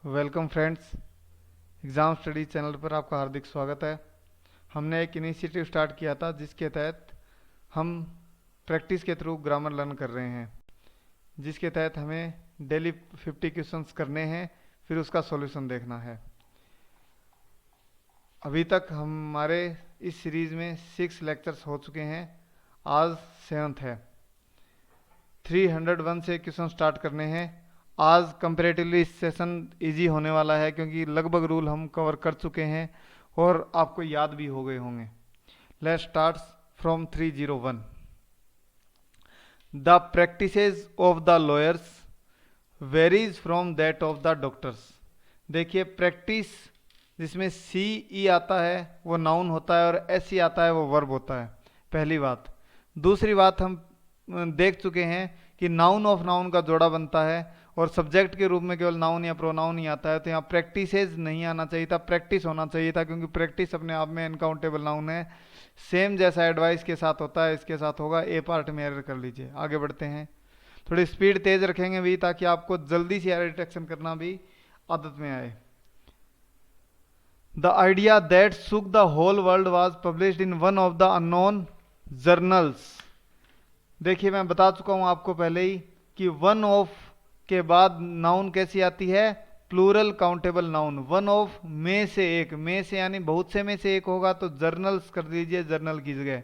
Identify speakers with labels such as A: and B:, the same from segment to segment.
A: Welcome friends, exam study channel पर आपका हार्दिक स्वागत है। हमने एक इनिशिएटिव स्टार्ट किया था जिसके तहत हम प्रैक्टिस के थ्रू ग्रामर लर्न कर रहे हैं, जिसके तहत हमें डेली 50 क्वेश्चंस करने हैं, फिर उसका सॉल्यूशन देखना है। अभी तक हमारे इस सीरीज़ में 6 लेक्चर्स हो चुके हैं, आज 7th है। 301 से क्वेश्चन स्टार्ट करने हैं। आज कंपेरेटिवली सेशन इजी होने वाला है क्योंकि लगभग रूल हम कवर कर चुके हैं और आपको याद भी हो गए होंगे। Let's start from 301। The practices of the lawyers varies from that of the doctors. देखिए, प्रैक्टिस जिसमें सी ई आता है वो नाउन होता है और एस ई आता है वो वर्ब होता है, पहली बात। दूसरी बात, हम देख चुके हैं कि नाउन ऑफ नाउन का जोड़ा बनता है और सब्जेक्ट के रूप में केवल नाउन या प्रोनाउन ही आता है। तो यहाँ प्रैक्टिसेज नहीं आना चाहिए था, प्रैक्टिस होना चाहिए था, क्योंकि प्रैक्टिस अपने आप में अनकाउंटेबल नाउन है। सेम जैसा एडवाइस के साथ होता है इसके साथ होगा। ए पार्ट में एरर कर लीजिए। आगे बढ़ते हैं, थोड़ी स्पीड तेज रखेंगे भी ताकि आपको जल्दी से एरर डिटेक्शन करना भी आदत में आए। The idea that shook the whole world was published in one of the unknown journals. देखिए, मैं बता चुका हूं आपको पहले ही कि वन ऑफ के बाद नाउन कैसी आती है, plural countable noun. One of में से एक, में से यानी बहुत से में से एक होगा तो जर्नल्स कर दीजिए जर्नल की जगह।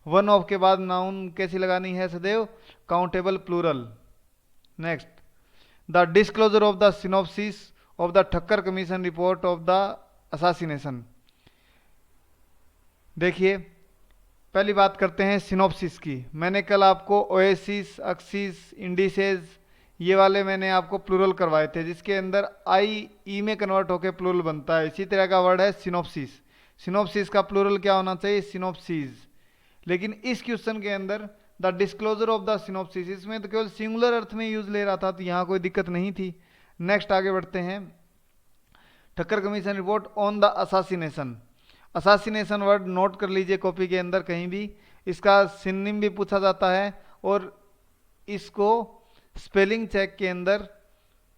A: वन ऑफ के बाद नाउन कैसी लगानी है, सदैव countable plural. Next, the disclosure of the synopsis of the Thakkar commission report of the assassination. देखिए, पहली बात करते हैं सिनॉप्सिस की। मैंने कल आपको ओएसिस, एक्सिस, इंडिसेस ये वाले मैंने आपको प्लूरल करवाए थे, जिसके अंदर आई ई में कन्वर्ट होकर प्लूरल बनता है। इसी तरह का वर्ड है सिनॉप्सिस। सिनॉप्सिस का प्लूरल क्या होना चाहिए, सिनॉप्सीज। लेकिन इस क्वेश्चन के अंदर the disclosure of the synopsis, इसमें तो केवल सिंगुलर अर्थ में यूज ले रहा था, तो यहाँ कोई दिक्कत नहीं थी। नेक्स्ट आगे बढ़ते हैं, Thakkar commission report on the assassination. Assassination word note कर लीजिए कॉपी के अंदर कहीं भी। इसका सिनोनिम भी पूछा जाता है और इसको स्पेलिंग चेक के अंदर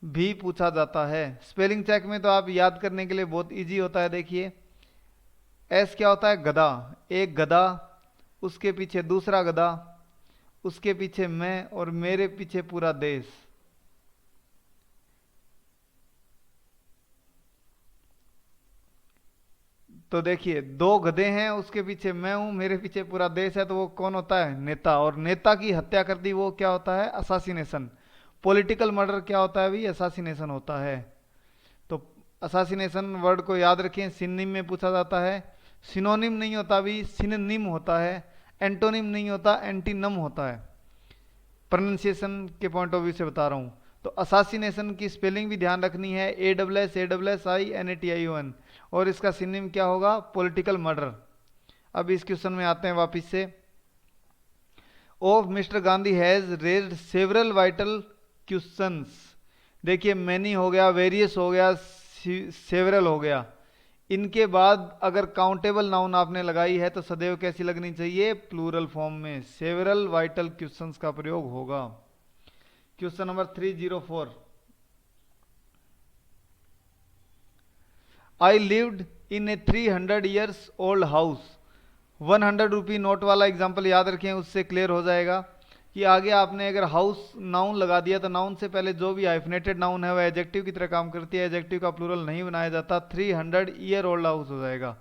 A: भी पूछा जाता है। स्पेलिंग चेक में तो आप याद करने के लिए बहुत इजी होता है। देखिए, एस क्या होता है, गधा। एक गधा, उसके पीछे दूसरा गधा, उसके पीछे मैं और मेरे पीछे पूरा देश। तो देखिए, दो गधे हैं, उसके पीछे मैं हूं, मेरे पीछे पूरा देश है, तो वो कौन होता है, नेता। और नेता की हत्या कर दी, वो क्या होता है, असासिनेशन। पॉलिटिकल मर्डर क्या होता है भी, असासिनेशन होता है। तो असासिनेशन वर्ड को याद रखें, सिनोनिम में पूछा जाता है। सिनोनिम नहीं होता भी, सिनोनिम होता है। एंटोनिम नहीं होता, एंटीनम होता है। प्रोनाउंसिएशन के पॉइंट ऑफ व्यू से बता रहा हूं। तो असासिनेशन की स्पेलिंग भी ध्यान रखनी है, ASSINATION। और इसका सिनोनिम क्या होगा, पॉलिटिकल मर्डर। अब इस क्वेश्चन में आते हैं वापस से। Of mister Gandhi has raised several vital questions. देखिए, मैनी हो गया, वेरियस हो गया, सेवरल हो गया। इनके बाद अगर काउंटेबल नाउन आपने लगाई है तो सदैव कैसी लगनी चाहिए, प्लूरल फॉर्म में। सेवरल वाइटल क्वेश्चंस का प्रयोग होगा। Question number 304। I lived in A 300 years old house. 100 rupee note वाला एग्जाम्पल याद रखें, उससे क्लियर हो जाएगा कि आगे आपने अगर हाउस नाउन लगा दिया तो नाउन से पहले जो भी हाइफनेटेड नाउन है वह एडजेक्टिव की तरह काम करती है। एडजेक्टिव का प्लूरल नहीं बनाया जाता, 300 ईयर ओल्ड हाउस हो जाएगा,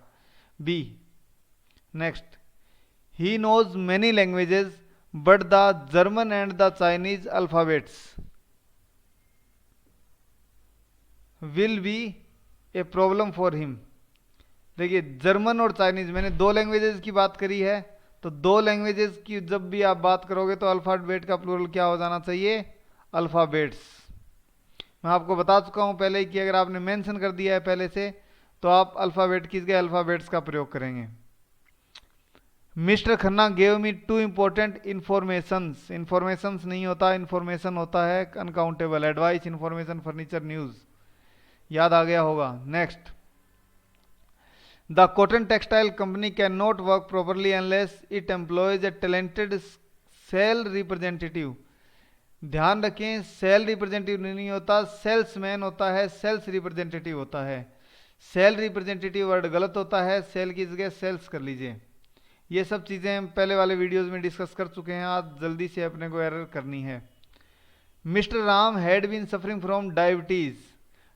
A: B. Next, he knows many languages but the German and the Chinese alphabets will be a problem for him. देखिए, जर्मन और चाइनीज, मैंने दो लैंग्वेजेस की बात करी है, तो दो लैंग्वेजेस की जब भी आप बात करोगे तो अल्फाबेट का प्लूरल क्या हो जाना चाहिए, अल्फाबेट्स। मैं आपको बता चुका हूं पहले ही कि अगर आपने मेंशन कर दिया है पहले से तो आप अल्फाबेट की जगह अल्फाबेट्स का प्रयोग करेंगे। Mister Khanna gave me 2 important informations. Informations नहीं होता, इंफॉर्मेशन होता है uncountable. Advice, information, furniture, news. याद आ गया होगा। Next, the cotton textile company can not work properly unless it employs a talented sale representative. ध्यान रखें, सेल रिप्रेजेंटेटिव नहीं होता, सेल्समैन होता है, सेल्स रिप्रेजेंटेटिव होता है। सेल रिप्रेजेंटेटिव वर्ड गलत होता है, सेल की जगह सेल्स कर लीजिए। ये सब चीज़ें हम पहले वाले वीडियोस में डिस्कस कर चुके हैं, आज जल्दी से अपने को एरर करनी है। Mister Ram had been suffering from diabetes.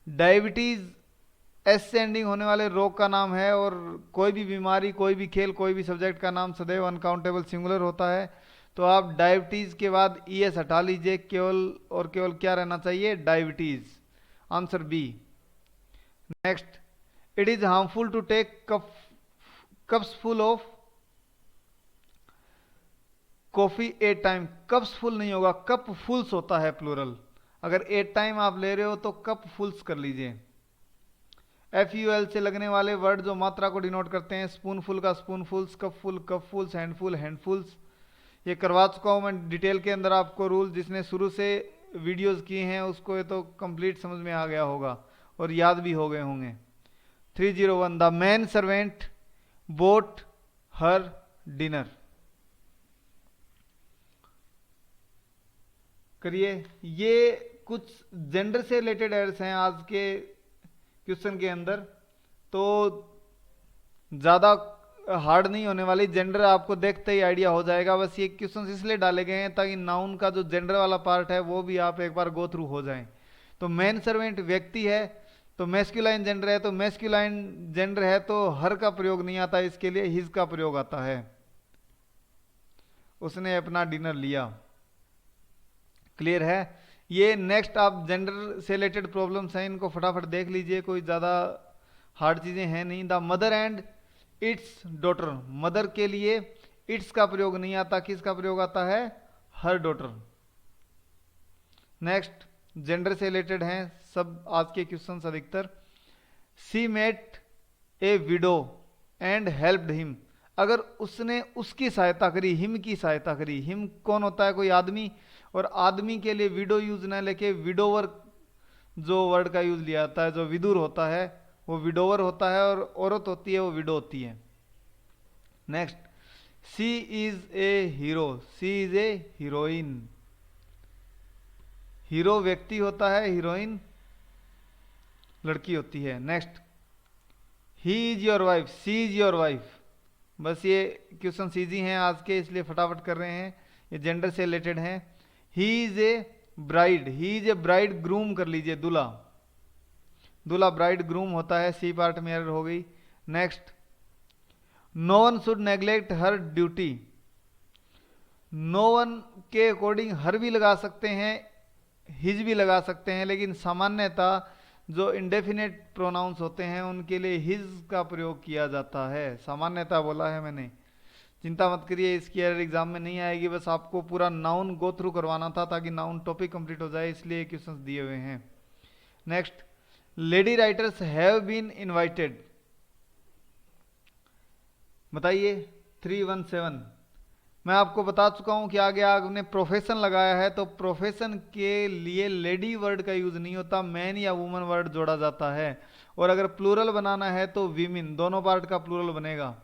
A: Diabetes S से एंडिंग होने वाले रोग का नाम है, और कोई भी बीमारी, कोई भी खेल, कोई भी सब्जेक्ट का नाम सदैव अनकाउंटेबल सिंगुलर होता है। तो आप डायबिटीज के बाद ई एस हटा लीजिए, केवल और केवल क्या रहना चाहिए, diabetes. Answer B. Next, it is harmful to take cups full of coffee at time. Cups full नहीं होगा, कप फुल्स होता है प्लूरल। अगर एट टाइम आप ले रहे हो तो कप फुल्स कर लीजिए। एफ यू एल से लगने वाले वर्ड जो मात्रा को डिनोट करते हैं, स्पूनफुल का स्पूनफुल्स, कप फुल्स, हैंडफुल हैंडफुल्स। ये करवा चुका हूं मैं डिटेल के अंदर आपको रूल। जिसने शुरू से वीडियोस किए हैं उसको ये तो कंप्लीट समझ में आ गया होगा और याद भी हो गए होंगे। 301, the man servant boat her dinner. करिए, ये कुछ जेंडर से रिलेटेड एरर्स हैं आज के क्वेश्चन के अंदर, तो ज़्यादा हार्ड नहीं होने वाली। जेंडर आपको देखते ही आइडिया हो जाएगा। बस ये क्वेश्चन इसलिए डाले गए हैं ताकि नाउन का जो जेंडर वाला पार्ट है वो भी आप एक बार गो थ्रू हो जाएं। तो मैन सर्वेंट व्यक्ति है, तो मैस्कुलाइन जेंडर है, तो मैस्कुलाइन जेंडर है तो हर का प्रयोग नहीं आता, इसके लिए हिज का प्रयोग आता है। उसने अपना डिनर लिया। क्लियर है? ये नेक्स्ट आप जेंडर से रिलेटेड प्रॉब्लम्स हैं, इनको फटाफट देख लीजिए, कोई ज़्यादा हार्ड चीज़ें हैं नहीं। The mother and it's daughter. Mother के लिए इट्स का प्रयोग नहीं आता, किसका प्रयोग आता है, हर डॉटर। नेक्स्ट, जेंडर से रिलेटेड हैं सब आज के क्वेश्चंस अधिकतर। She met a widow and helped him. अगर उसने उसकी सहायता करी, हिम की सहायता करी। हिम कौन होता है, कोई आदमी, और आदमी के लिए विडो यूज ना लेके विडोवर जो वर्ड का यूज लिया जाता है, जो विदुर होता है वो विडोवर होता है, और औरत होती है वो विडो होती है। Next, she is a hero. She is a heroine. Hero व्यक्ति होता है, हीरोइन लड़की होती है। Next, he is your wife. She is your wife. बस ये क्वेश्चन इजी हैं आज के, इसलिए फटाफट कर रहे हैं, ये जेंडर से रिलेटेड हैं। He is a bride. He is a bride groom कर लीजिए, दूल्हा। दूल्हा ब्राइड ग्रूम होता है, सी पार्ट में एरर हो गई। Next, no one should neglect her duty. No one के अकॉर्डिंग हर भी लगा सकते हैं, हिज भी लगा सकते हैं, लेकिन सामान्यतः जो इंडेफिनेट प्रोनाउंस होते हैं उनके लिए हिज का प्रयोग किया जाता है। सामान्यतः बोला है मैंने, चिंता मत करिए, इसकी एरर एग्जाम में नहीं आएगी। बस आपको पूरा नाउन गो थ्रू करवाना था ताकि नाउन टॉपिक कंप्लीट हो जाए, इसलिए क्वेश्चंस दिए हुए हैं। Next, lady writers have been invited. बताइए 317। मैं आपको बता चुका हूं कि आगे आपने प्रोफेशन लगाया है, तो प्रोफेशन के लिए लेडी वर्ड का यूज नहीं होता, मैन या वुमन वर्ड जोड़ा जाता है। और अगर प्लूरल बनाना है तो वीमेन, दोनों पार्ट का प्लूरल बनेगा।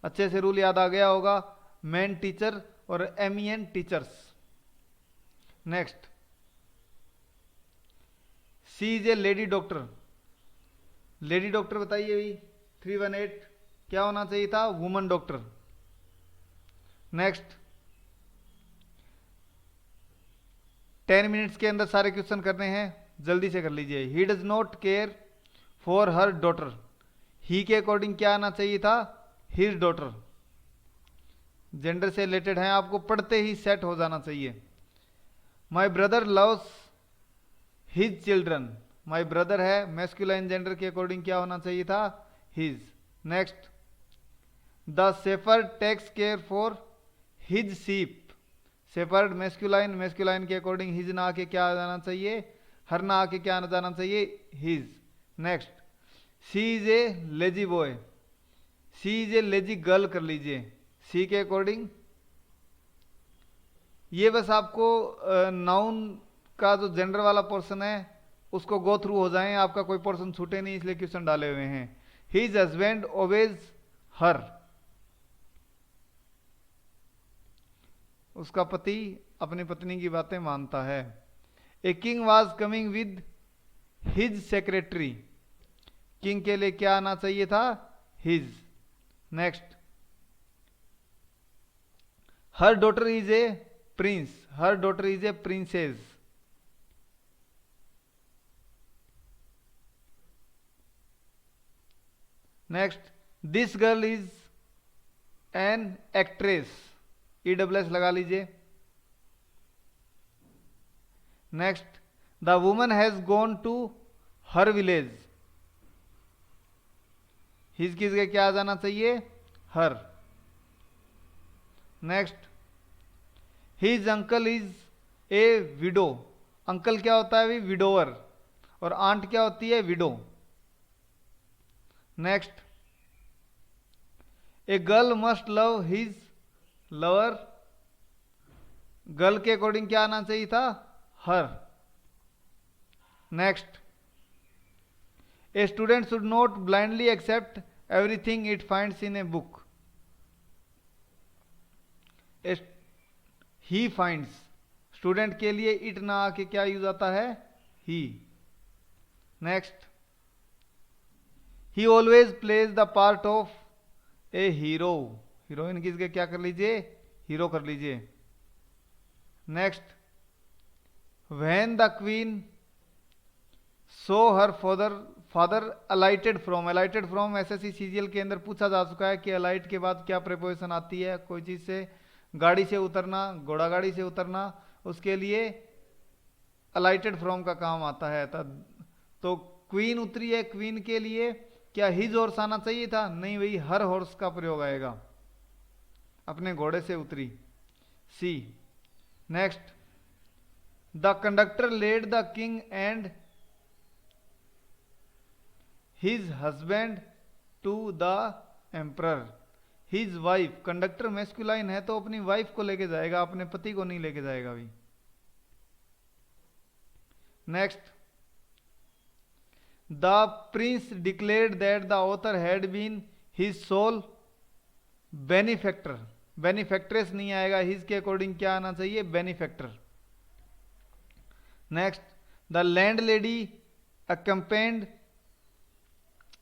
A: अच्छे से रूल याद आ गया होगा, मैन टीचर और MEN teachers. Next, she is a lady doctor. Lady doctor बताइए भाई, 318 क्या होना चाहिए था, वुमन डॉक्टर। नेक्स्ट, 10 मिनट्स के अंदर सारे क्वेश्चन करने हैं, जल्दी से कर लीजिए। He does not care for her daughter. He के अकॉर्डिंग क्या आना चाहिए था, हिज डॉटर। जेंडर से रिलेटेड है, आपको पढ़ते ही सेट हो जाना चाहिए। My brother loves his children. My brother है, मैस्कुलाइन जेंडर के अकॉर्डिंग क्या होना चाहिए था, his. Next, the shepherd takes care for his sheep. Shepherd masculine, masculine के अकॉर्डिंग हिज ना आके क्या आ जाना चाहिए, हर ना आके क्या आ जाना चाहिए, his. Next, she is a lazy boy. She is a lazy girl कर लीजिए, सी के अकॉर्डिंग। ये बस आपको नाउन का जो जेंडर वाला पोर्शन है उसको गो थ्रू हो जाएं, आपका कोई पोर्शन छूटे नहीं, इसलिए क्वेश्चन डाले हुए हैं। His husband obeys her. उसका पति अपनी पत्नी की बातें मानता है। A king was coming with his secretary, king के लिए क्या आना चाहिए था? His. Next, her daughter is a prince, her daughter is a princess. Next, this girl is an actress, EWS लगा लीजिए। Next, the woman has gone to her village, his किस के क्या आ जाना चाहिए? Her. Next, his uncle is a window, uncle क्या होता है? भी विडोवर, और आंट क्या होती है? Widow. Next, a girl must love his lover, girl के अकॉर्डिंग क्या आना चाहिए था? Her. Next, a student should not blindly accept everything it finds in a book, he finds, student के लिए इट ना आके क्या यूज आता है? He. Next, he always plays the part of a hero, heroine किसके क्या कर लीजिए? हीरो कर लीजिए। Next, when the queen saw her father अलाइटेड from, अलाइटेड from SSC CGL के अंदर पूछा जा चुका है कि अलाइट के बाद क्या प्रेपोजिशन आती है? कोई चीज से, गाड़ी से उतरना, घोड़ा गाड़ी से उतरना, उसके लिए अलाइटेड फ्रॉम का काम आता है। तो क्वीन उतरी है, क्वीन के लिए क्या हिज हॉर्स आना चाहिए था? नहीं, वही हर हॉर्स का प्रयोग आएगा, अपने घोड़े से उतरी। She. Next, the conductor led the king and his husband to the emperor, his wife, conductor masculine है तो अपनी वाइफ को लेके जाएगा, अपने पति को नहीं लेके जाएगा अभी। Next, the prince declared that the author had been his sole benefactor, benefactress नहीं आएगा, हिज के अकॉर्डिंग क्या आना चाहिए? Benefactor. Next, the land lady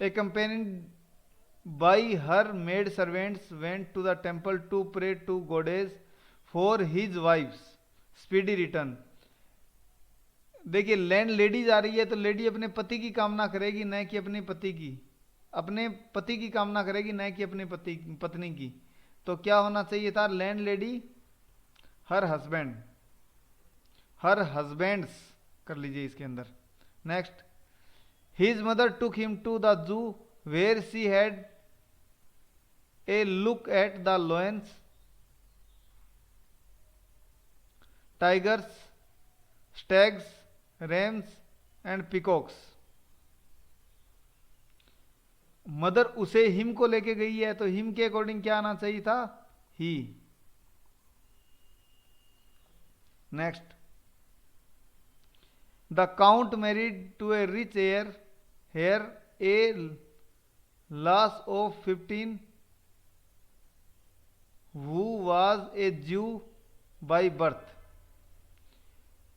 A: accompanied by her maid servants went to the temple to pray to goddess for his wife's speedy return। देखिए, land lady जा रही है तो लेडी अपने पति की कामना करेगी, न कि अपने पति की, अपने पति की कामना करेगी, न कि अपने पत्नी की। तो क्या होना चाहिए था? Landlady her husband, her husbands कर लीजिए इसके अंदर। Next, his mother took him to the zoo where she had a look at the lions, tigers, stags, rams and peacocks. Mother उसे हिम को लेके गई है तो हिम के अकॉर्डिंग क्या आना चाहिए था? He. Next, the count married to a rich heir a lass of 15 who was a Jew by birth।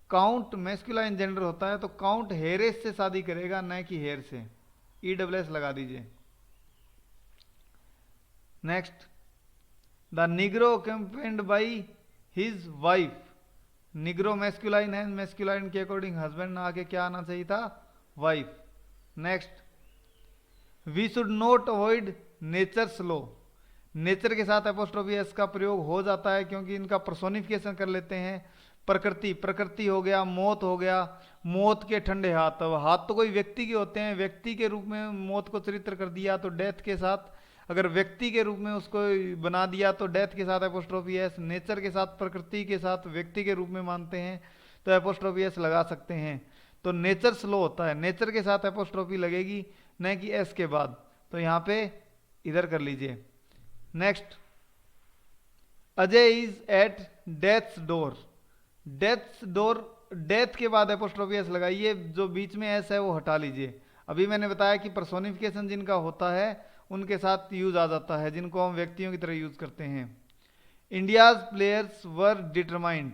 A: Count masculine gender होता है तो काउंट हेरेस से शादी करेगा, न कि हेयर से, EWS लगा दीजिए। Next, the Negro accompanied by his wife, Negro masculine है, मैस्कुलाइन के अकॉर्डिंग हस्बैंड ना आके क्या आना चाहिए था? Wife. Next, we should not avoid nature's law, nature के साथ एपोस्ट्रोफी एस का प्रयोग हो जाता है क्योंकि इनका पर्सोनिफिकेशन कर लेते हैं। प्रकृति, प्रकृति हो गया, मौत हो गया, मौत के ठंडे हाथ, अब हाथ तो कोई व्यक्ति के होते हैं, व्यक्ति के रूप में मौत को चरित्र कर दिया तो डेथ के साथ, अगर व्यक्ति के रूप में उसको बना दिया तो डेथ के साथ एपोस्ट्रोफी एस, नेचर के साथ, प्रकृति के साथ व्यक्ति के रूप में मानते हैं तो एपोस्ट्रोफी एस लगा सकते हैं। तो नेचर स्लो होता है, नेचर के साथ एपोस्ट्रोफी लगेगी, न कि एस के बाद, तो यहाँ पे इधर कर लीजिए। Next, Ajay is at death's door, death's door, death के बाद एपोस्ट्रोफी एस लगाइए, जो बीच में एस है वो हटा लीजिए। अभी मैंने बताया कि पर्सोनिफिकेशन जिनका होता है उनके साथ यूज आ जाता है, जिनको हम व्यक्तियों की तरह यूज करते हैं। India's players were determined,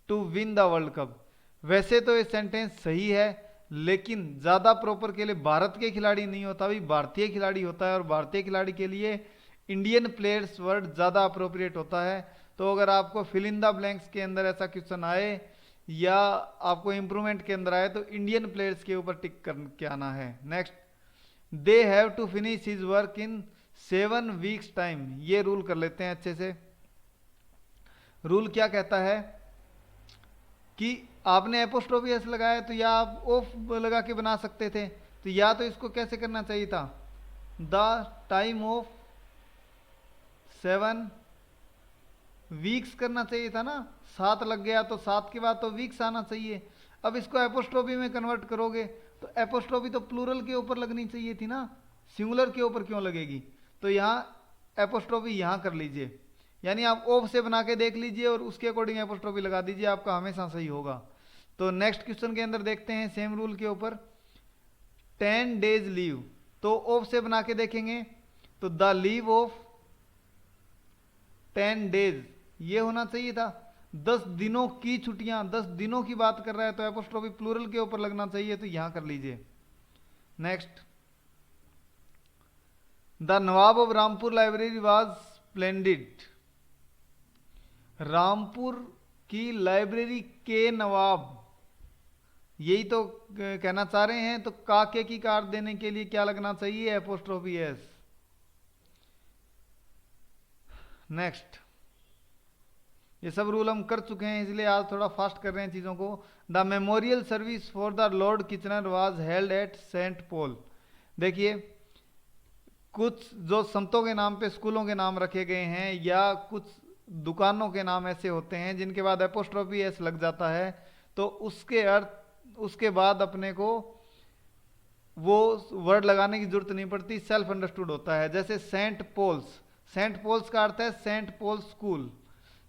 A: to win the world cup. वैसे तो ये सेंटेंस सही है, लेकिन ज़्यादा प्रॉपर के लिए भारत के खिलाड़ी नहीं होता, भी भारतीय खिलाड़ी होता है, और भारतीय खिलाड़ी के लिए इंडियन प्लेयर्स वर्ड ज़्यादा अप्रोप्रिएट होता है। तो अगर आपको फिल इन द ब्लैंक्स के अंदर ऐसा क्वेश्चन आए या आपको इंप्रूवमेंट के अंदर आए तो इंडियन प्लेयर्स के ऊपर टिक करके आना है। Next, they have to finish his work in 7 weeks time. ये रूल कर लेते हैं अच्छे से। रूल क्या कहता है कि आपने एपोस्ट्रोफी एस लगाया तो या आप ऑफ लगा के बना सकते थे, तो या तो इसको कैसे करना चाहिए था, द टाइम ऑफ 7 वीक्स करना चाहिए था ना। 7 लग गया तो 7 के बाद तो वीक्स आना चाहिए। अब इसको एपोस्ट्रोफी में कन्वर्ट करोगे तो एपोस्ट्रोफी तो प्लूरल के ऊपर लगनी चाहिए थी ना, सिंगुलर के ऊपर क्यों लगेगी। तो यहाँ एपोस्ट्रोफी यहाँ कर लीजिए, यानी आप ऑफ से बना के देख लीजिए और उसके अकॉर्डिंग एपोस्ट्रोफी लगा दीजिए, आपका हमेशा सही होगा। तो नेक्स्ट क्वेश्चन के अंदर देखते हैं सेम रूल के ऊपर, 10 डेज लीव। तो ऑफ से बना के देखेंगे तो द लीव ऑफ 10 डेज ये होना चाहिए था। 10 दिनों की छुट्टियां, 10 दिनों की बात कर रहा है तो एपोस्ट्रोफी प्लूरल के ऊपर लगना चाहिए, तो यहां कर लीजिए। Next, the Nawab of Rampur library was splendid. Rampur की लाइब्रेरी के नवाब, यही तो कहना चाह रहे हैं, तो काके की कार देने के लिए क्या लगना चाहिए, एपोस्ट्रोफी एस। नेक्स्ट, ये सब रूल हम कर चुके हैं इसलिए आज थोड़ा फास्ट कर रहे हैं चीजों को। The memorial service for the lord Kitchener was held at Saint Paul. देखिए, कुछ जो संतों के नाम पे स्कूलों के नाम रखे गए हैं या कुछ दुकानों के नाम ऐसे होते हैं जिनके बाद एपोस्ट्रोफी एस लग जाता है, तो उसके अर्थ उसके बाद अपने को वो वर्ड लगाने की जरूरत नहीं पड़ती, सेल्फ अंडरस्टूड होता है। जैसे सेंट पॉल्स, सेंट पॉल्स का अर्थ है सेंट पॉल स्कूल।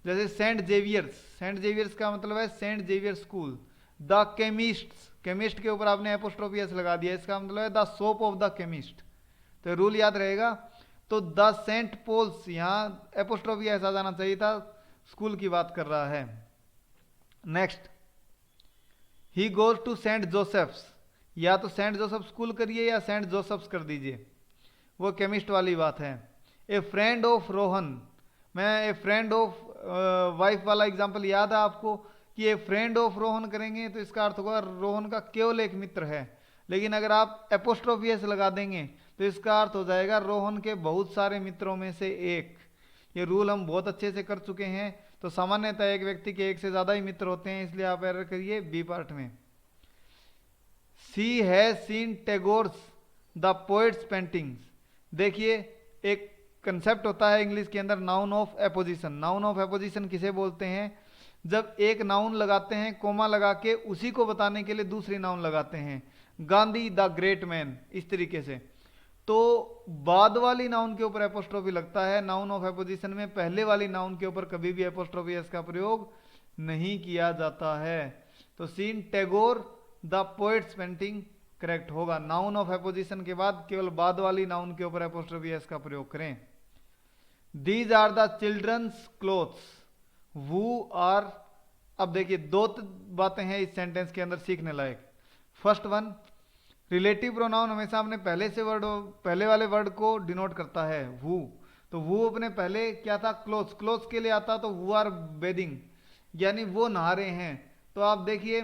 A: जैसे सेंट जेवियर्स, सेंट जेवियर्स का मतलब है Saint Xavier school. The chemist, chemist के ऊपर आपने एपोस्ट्रोफी एस लगा दिया, इसका मतलब है the soap of the chemist. तो रूल याद रहेगा। तो द सेंट पॉल्स, यहां एपोस्ट्रोफी एस आ जाना चाहिए था, स्कूल की बात कर रहा है। Next, he goes to saint Joseph's, या तो सेंट जोसेफ स्कूल करिए या सेंट जोसेफ्स कर दीजिए, वो केमिस्ट वाली बात है। ए फ्रेंड ऑफ रोहन, मैं ए फ्रेंड ऑफ वाइफ वाला एग्जांपल याद है आपको कि ए फ्रेंड ऑफ रोहन करेंगे तो इसका अर्थ होगा रोहन का केवल एक मित्र है। लेकिन अगर आप एपोस्ट्रोफी एस लगा देंगे तो इसका अर्थ हो जाएगा रोहन के बहुत सारे मित्रों में से एक। ये रूल हम बहुत अच्छे से कर चुके हैं। तो सामान्यतः एक व्यक्ति के एक से ज्यादा ही मित्र होते हैं, इसलिए आप एरर करिए बी पार्ट में। She has seen Tagore's the poet's paintings. देखिए, एक कंसेप्ट होता है इंग्लिश के अंदर noun of apposition. Noun of apposition किसे बोलते हैं, जब एक नाउन लगाते हैं कोमा लगा के उसी को बताने के लिए दूसरी नाउन लगाते हैं। गांधी द ग्रेट मैन, इस तरीके से। तो बाद वाली नाउन के ऊपर एपोस्ट्रोफी लगता है नाउन ऑफ एपोजिशन में, पहले वाली नाउन के ऊपर कभी भी एपोस्ट्रोफी एस का प्रयोग नहीं किया जाता है। तो scene Tagore the poet's painting correct होगा। नाउन ऑफ एपोजिशन के बाद केवल बाद वाली नाउन के ऊपर एपोस्ट्रोफी एस का प्रयोग करें। These are the childrens clothes who are. अब देखिए, दो बातें हैं इस सेंटेंस के अंदर सीखने लायक। फर्स्ट वन, रिलेटिव प्रोनाउन हमेशा अपने पहले वाले वर्ड को डिनोट करता है, वू। तो वू अपने पहले क्या था, क्लोथ्स, क्लोथ्स के लिए आता तो वू आर बेदिंग, यानी वो नहा रहे हैं। तो आप देखिए,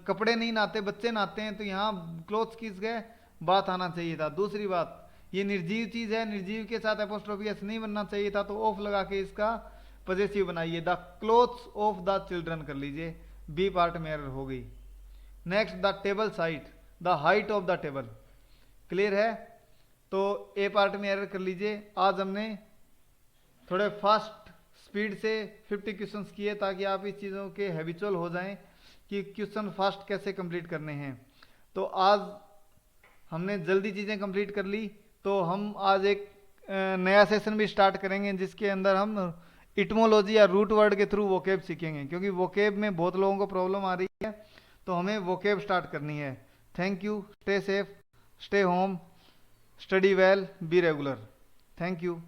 A: कपड़े नहीं नहाते, बच्चे नहाते हैं, तो यहाँ क्लोथ्स किस गए, बात आना चाहिए था। दूसरी बात, ये निर्जीव चीज है, निर्जीव के साथ एपोस्ट्रोफी एस नहीं बनना चाहिए था, तो ऑफ लगा के इसका पॉजेसिव बनाइए, the clothes of the children कर लीजिए, बी पार्ट में एरर हो गई। Next, the table site, the height of the table, clear है। तो ए पार्ट में एरर कर लीजिए। आज हमने थोड़े फास्ट स्पीड से 50 क्वेश्चंस किए ताकि आप इस चीज़ों के हैबिचुअल हो जाएं कि क्वेश्चन फास्ट कैसे कंप्लीट करने हैं। तो आज हमने जल्दी चीज़ें कंप्लीट कर ली, तो हम आज एक नया सेशन भी स्टार्ट करेंगे जिसके अंदर हम इटमोलॉजी या रूट वर्ड के थ्रू वोकेब सीखेंगे, क्योंकि वोकेब में बहुत लोगों को प्रॉब्लम आ रही है, तो हमें वोकेब स्टार्ट करनी है। Thank you, stay safe, stay home, study well, be regular. Thank you.